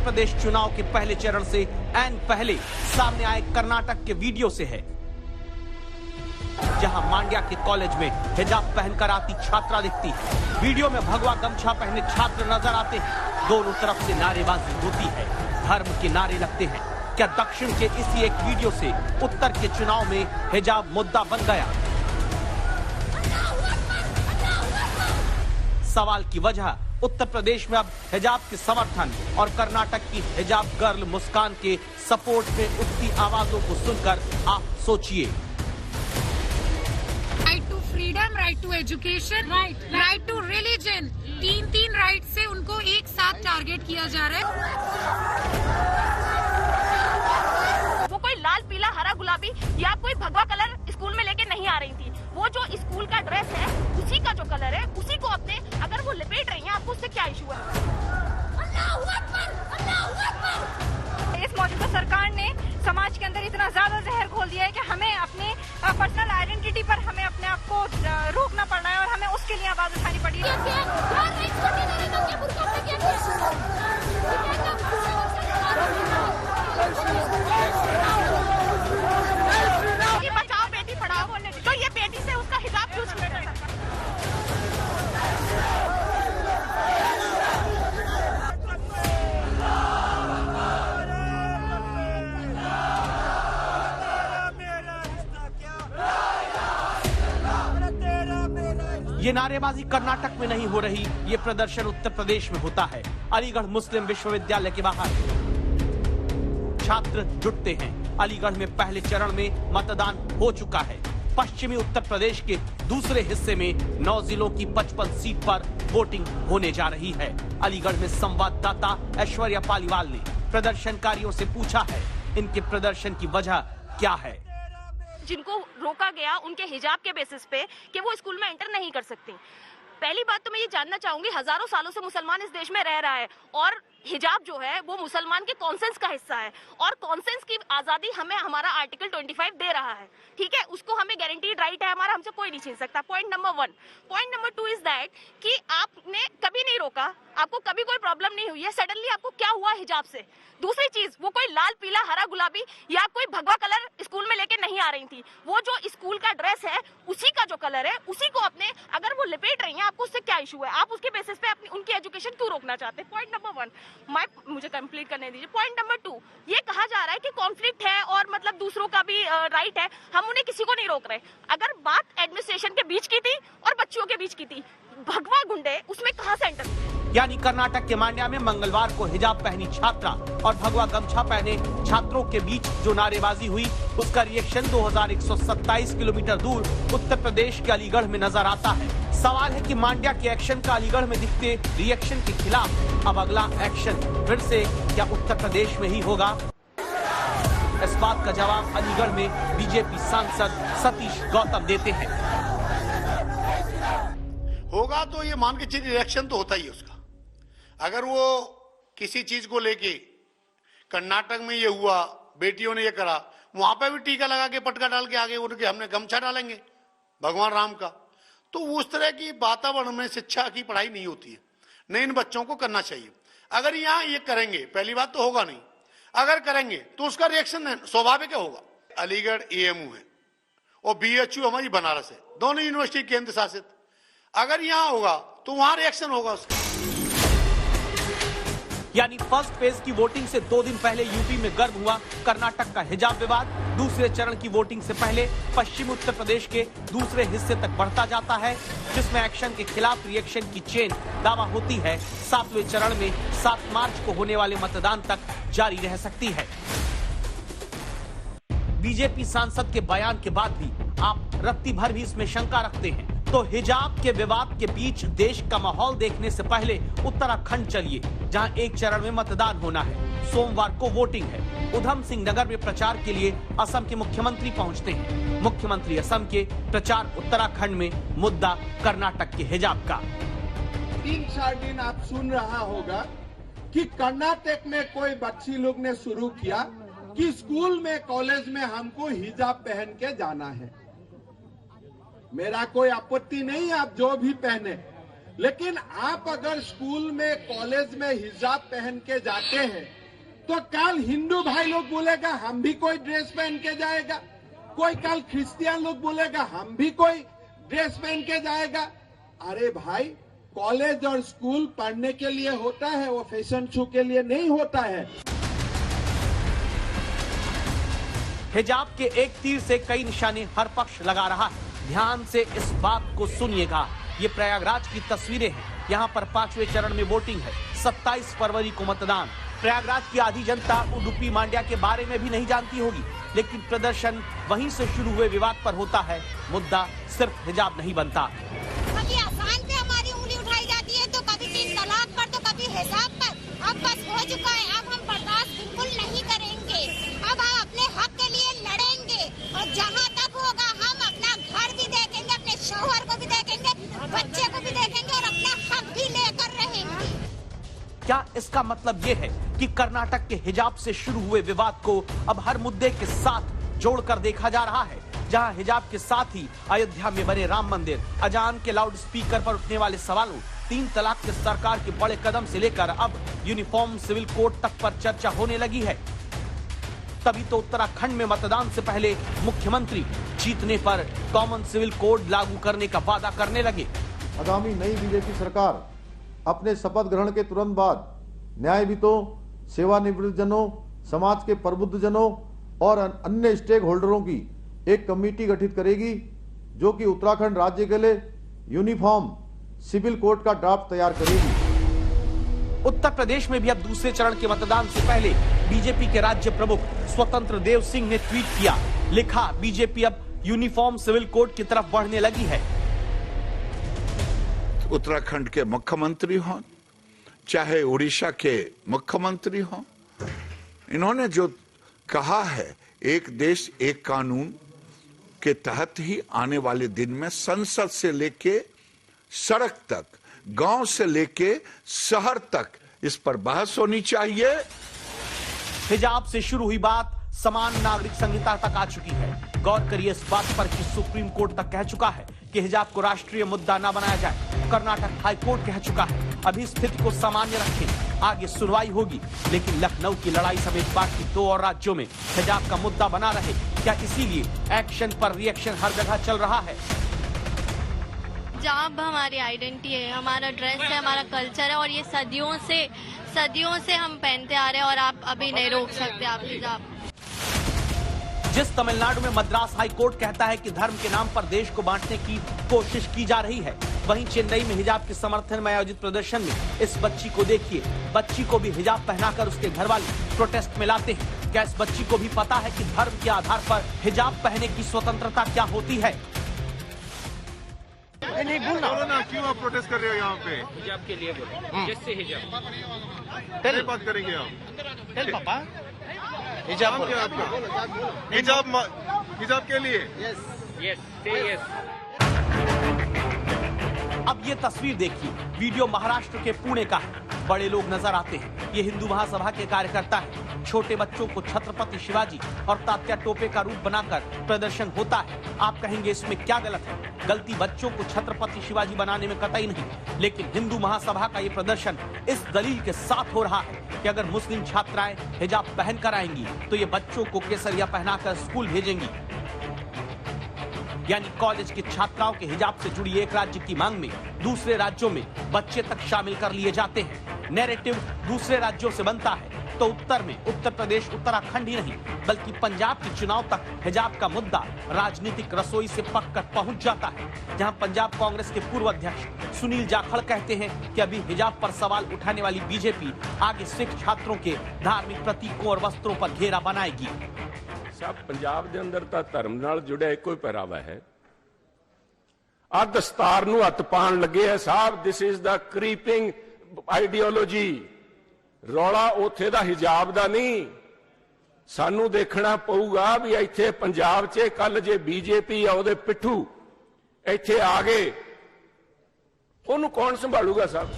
प्रदेश चुनाव के पहले चरण से ऐन पहले सामने आए कर्नाटक के वीडियो से है, जहां मांड्या के कॉलेज में हिजाब पहनकर आती छात्रा दिखती है। वीडियो में भगवा गमछा पहने छात्र नजर आते हैं। दोनों तरफ से नारेबाजी होती है, धर्म के नारे लगते हैं। क्या दक्षिण के इसी एक वीडियो से उत्तर के चुनाव में हिजाब मुद्दा बन गया? सवाल की वजह उत्तर प्रदेश में अब हिजाब के समर्थन और कर्नाटक की हिजाब गर्ल मुस्कान के सपोर्ट में उठती आवाजों को सुनकर आप सोचिए। Right to freedom, right to education, right to religion, तीन राइट से उनको एक साथ टारगेट किया जा रहा है। वो कोई लाल पीला हरा गुलाबी या कोई भगवा कलर स्कूल में लेके नहीं आ रही थी। वो जो स्कूल का ड्रेस है उसी का जो कलर है उसी को अपने अगर वो लपेट रही है, आपको उससे क्या इशू है? इस मौजूदा सरकार ने समाज के अंदर इतना ज्यादा जहर घोल दिया है कि हमें अपने पर्सनल आइडेंटिटी पर हमें अपने आप को रोकना पड़ रहा है और हमें उसके लिए आवाज उठानी पड़ी है। बचाओ बेटी पढ़ाओ बोलने तो ये बेटी से उसका हिजाब क्यों छीन रहा है? ये नारेबाजी कर्नाटक में नहीं हो रही, ये प्रदर्शन उत्तर प्रदेश में होता है। अलीगढ़ मुस्लिम विश्वविद्यालय के बाहर छात्र जुटते हैं। अलीगढ़ में पहले चरण में मतदान हो चुका है। पश्चिमी उत्तर प्रदेश के दूसरे हिस्से में 9 जिलों की 55 सीट पर वोटिंग होने जा रही है। अलीगढ़ में संवाददाता ऐश्वर्या पालीवाल ने प्रदर्शनकारियों से पूछा है, इनके प्रदर्शन की वजह क्या है। जिनको रोका गया उनके हिजाब के बेसिस पे कि वो स्कूल में एंटर नहीं कर सकती। पहली बात तो मैं ये जानना चाहूंगी, हजारों सालों से मुसलमान इस देश में रह रहा है और हिजाब जो है वो मुसलमान के कॉन्सेंस का हिस्सा है और कॉन्सेंस की आजादी हमें हमारा आर्टिकल 25 दे रहा है। ठीक है, उसको हमें गारंटीड राइट है हमारा, हमसे कोई नहीं छीन सकता। Point number 1। Point number 2 is that कि आपने कभी नहीं रोका, आपको कभी कोई प्रॉब्लम नहीं हुई है, सडनली आपको क्या हुआ हिजाब से? दूसरी चीज, वो कोई लाल पीला हरा गुलाबी या कोई भगवा कलर स्कूल में लेके नहीं आ रही थी। वो जो स्कूल का ड्रेस है उसी का जो कलर है उसी को अपने अगर वो लपेट रही है, आपको उससे क्या इशू है? आप उसके बेसिस पे अपनी उनकी एजुकेशन क्यों रोकना चाहते हैं? पॉइंट नंबर 1 मुझे कंप्लीट करने दीजिए। पॉइंट नंबर 2, ये कहा जा रहा है कि कॉन्फ्लिक्ट है और मतलब दूसरों का भी राइट है, हम उन्हें किसी को नहीं रोक रहे। अगर बात एडमिनिस्ट्रेशन के बीच की थी और बच्चों के बीच की थी, भगवा गुंडे उसमें कहां से एंटर? यानी कर्नाटक के मांड्या में मंगलवार को हिजाब पहनी छात्रा और भगवा गमछा पहने छात्रों के बीच जो नारेबाजी हुई, उसका रिएक्शन 2127 किलोमीटर दूर उत्तर प्रदेश के अलीगढ़ में नजर आता है। सवाल है कि मांड्या के एक्शन का अलीगढ़ में दिखते रिएक्शन के खिलाफ अब अगला एक्शन फिर से क्या उत्तर प्रदेश में ही होगा? इस बात का जवाब अलीगढ़ में बीजेपी सांसद सतीश गौतम देते हैं। होगा तो ये मान के चलिए रिएक्शन तो होता ही है उसका। अगर वो किसी चीज को लेके कर्नाटक में ये हुआ, बेटियों ने ये करा, वहां पे भी टीका लगा के पटका डाल के आगे उनके हमने गमछा डालेंगे भगवान राम का, तो उस तरह की वातावरण में शिक्षा की पढ़ाई नहीं होती है। नहीं, इन बच्चों को करना चाहिए। अगर यहाँ ये करेंगे, पहली बात तो होगा नहीं, अगर करेंगे तो उसका रिएक्शन स्वाभाविक होगा। अलीगढ़ एएमयू है और बीएचयू हमारी बनारस है, दोनों यूनिवर्सिटी केंद्र शासित। अगर यहाँ होगा तो वहां रिएक्शन होगा उसका। यानी फर्स्ट फेज की वोटिंग से 2 दिन पहले यूपी में गर्म हुआ कर्नाटक का हिजाब विवाद, दूसरे चरण की वोटिंग से पहले पश्चिमी उत्तर प्रदेश के दूसरे हिस्से तक बढ़ता जाता है, जिसमें एक्शन के खिलाफ रिएक्शन की चेन दावा होती है 7वें चरण में 7 मार्च को होने वाले मतदान तक जारी रह सकती है। बीजेपी सांसद के बयान के बाद भी आप रत्ती भर भी इसमें शंका रखते हैं तो हिजाब के विवाद के बीच देश का माहौल देखने से पहले उत्तराखंड चलिए, जहां एक चरण में मतदान होना है। सोमवार को वोटिंग है। उधम सिंह नगर में प्रचार के लिए असम के मुख्यमंत्री पहुंचते हैं। मुख्यमंत्री असम के, प्रचार उत्तराखंड में, मुद्दा कर्नाटक के हिजाब का। 3-4 दिन आप सुन रहा होगा कि कर्नाटक में कोई बच्ची लोग ने शुरू किया कि स्कूल में, कॉलेज में हमको हिजाब पहन के जाना है। मेरा कोई आपत्ति नहीं, आप जो भी पहने, लेकिन आप अगर स्कूल में कॉलेज में हिजाब पहन के जाते हैं तो कल हिंदू भाई लोग बोलेगा हम भी कोई ड्रेस पहन के जाएगा, कोई कल क्रिश्चियन लोग बोलेगा हम भी कोई ड्रेस पहन के जाएगा। अरे भाई, कॉलेज और स्कूल पढ़ने के लिए होता है, वो फैशन शो के लिए नहीं होता है। हिजाब के एक तीर से कई निशाने हर पक्ष लगा रहा है। ध्यान से इस बात को सुनिएगा। ये प्रयागराज की तस्वीरें हैं। यहाँ पर 5वें चरण में वोटिंग है। 27 फरवरी को मतदान। प्रयागराज की आधी जनता उडुपी मांड्या के बारे में भी नहीं जानती होगी, लेकिन प्रदर्शन वहीं से शुरू हुए विवाद पर होता है। मुद्दा सिर्फ हिजाब नहीं बनता। कभी आसान पे हमारी उंगली उठाई जाती है, तो कभी 3 तलाक पर, तो कभी हिजाब पर। अब बस हो चुका है। अब हम बर्दाश्त बिल्कुल नहीं करेंगे। अब हम अपने हक के लिए लड़ेंगे और जहाँ तक होगा हम अपना घर भी देखेंगे, अपने शौहर को भी देखेंगे, बच्चे को भी देखेंगे और अपना हक भी लेकर रहेंगे। क्या इसका मतलब ये है कि कर्नाटक के हिजाब से शुरू हुए विवाद को अब हर मुद्दे के साथ जोड़कर देखा जा रहा है? जहां हिजाब के साथ ही अयोध्या में बने राम मंदिर, अजान के लाउड स्पीकर पर उठने वाले सवालों, 3 तलाक के सरकार के बड़े कदम से लेकर अब यूनिफॉर्म सिविल कोड तक पर चर्चा होने लगी है। तभी तो उत्तराखंड में मतदान से पहले मुख्यमंत्री जीतने पर कॉमन सिविल कोड लागू करने का वादा करने लगे। आगामी नई बीजेपी सरकार अपने शपथ ग्रहण के तुरंत बाद न्यायविदों, सेवानिवृत्त जनों, समाज के प्रबुद्ध जनों और अन्य स्टेक होल्डरों की एक कमेटी गठित करेगी, जो कि उत्तराखंड राज्य के लिए यूनिफॉर्म सिविल कोड का ड्राफ्ट तैयार करेगी। उत्तर प्रदेश में भी अब दूसरे चरण के मतदान से पहले बीजेपी के राज्य प्रमुख स्वतंत्र देव सिंह ने ट्वीट किया, लिखा, बीजेपी अब यूनिफॉर्म सिविल कोड की तरफ बढ़ने लगी है। उत्तराखंड के मुख्यमंत्री हों, चाहे उड़ीसा के मुख्यमंत्री हों, इन्होंने जो कहा है, एक देश एक कानून के तहत ही आने वाले दिन में संसद से लेके सड़क तक, गांव से लेके शहर तक इस पर बहस होनी चाहिए। हिजाब से शुरू हुई बात समान नागरिक संहिता तक आ चुकी है। गौर करिए इस बात पर कि सुप्रीम कोर्ट तक कह चुका है कि हिजाब को राष्ट्रीय मुद्दा न बनाया जाए। कर्नाटक हाई कोर्ट कह चुका है अभी स्थिति को सामान्य रखें, आगे सुनवाई होगी। लेकिन लखनऊ की लड़ाई समेत बाकी 2 और राज्यों में हिजाब का मुद्दा बना रहे, क्या इसीलिए एक्शन पर रिएक्शन हर जगह चल रहा है? हिजाब हमारी आइडेंटिटी है, हमारा ड्रेस है, हमारा कल्चर है और ये सदियों से हम पहनते आ रहे हैं और आप अभी नहीं रोक सकते आप हिजाब। जिस तमिलनाडु में मद्रास हाई कोर्ट कहता है कि धर्म के नाम पर देश को बांटने की कोशिश की जा रही है, वहीं चेन्नई में हिजाब के समर्थन में आयोजित प्रदर्शन में इस बच्ची को देखिए। बच्ची को भी हिजाब पहनाकर उसके घर वाले प्रोटेस्ट में लाते हैं। क्या इस बच्ची को भी पता है कि धर्म के आधार पर हिजाब पहनने की स्वतंत्रता क्या होती है? नहीं बोलो ना, क्यों आप प्रोटेस्ट कर रहे हो यहाँ पे? हिजाब के लिए बोलो, जिससे हिजाब बात करेंगे आप। पापा हिजाब क्या आपका? हिजाब के लिए? यस। अब ये तस्वीर देखिए, वीडियो महाराष्ट्र के पुणे का है। बड़े लोग नजर आते हैं, ये हिंदू महासभा के कार्यकर्ता हैं। छोटे बच्चों को छत्रपति शिवाजी और तात्या टोपे का रूप बनाकर प्रदर्शन होता है। आप कहेंगे इसमें क्या गलत है? गलती बच्चों को छत्रपति शिवाजी बनाने में कतई नहीं, लेकिन हिंदू महासभा का ये प्रदर्शन इस दलील के साथ हो रहा है कि अगर मुस्लिम छात्राएं हिजाब पहन कर आएंगी तो ये बच्चों को केसरिया पहनाकर स्कूल भेजेंगी। यानी कॉलेज की छात्राओं के हिजाब से जुड़ी एक राज्य की मांग में दूसरे राज्यों में बच्चे तक शामिल कर लिए जाते हैं। नैरेटिव दूसरे राज्यों से बनता है तो उत्तर में उत्तर प्रदेश, उत्तराखंड ही नहीं बल्कि पंजाब के चुनाव तक हिजाब का मुद्दा राजनीतिक रसोई से पककर पहुंच जाता है। जहां पंजाब कांग्रेस के पूर्व अध्यक्ष सुनील जाखड़ कहते हैं कि अभी हिजाब पर सवाल उठाने वाली बीजेपी आगे सिख छात्रों के धार्मिक प्रतीकों और वस्त्रों पर घेरा बनाएगी। साहब पंजाब के अंदर तो धर्म नाल जुड़िया एको ही पहरावा है। आ दस्तार नूं हत्थ पाण लगे है साहब, this is the creeping ideology. रौला उत्थे दा हिजाब दा नहीं, सानू देखना पऊगा भी इत्थे पंजाब च कल जे बीजेपी आ उहदे पिट्ठू इत्थे आ गए, ओनू कौन संभालूगा साहब?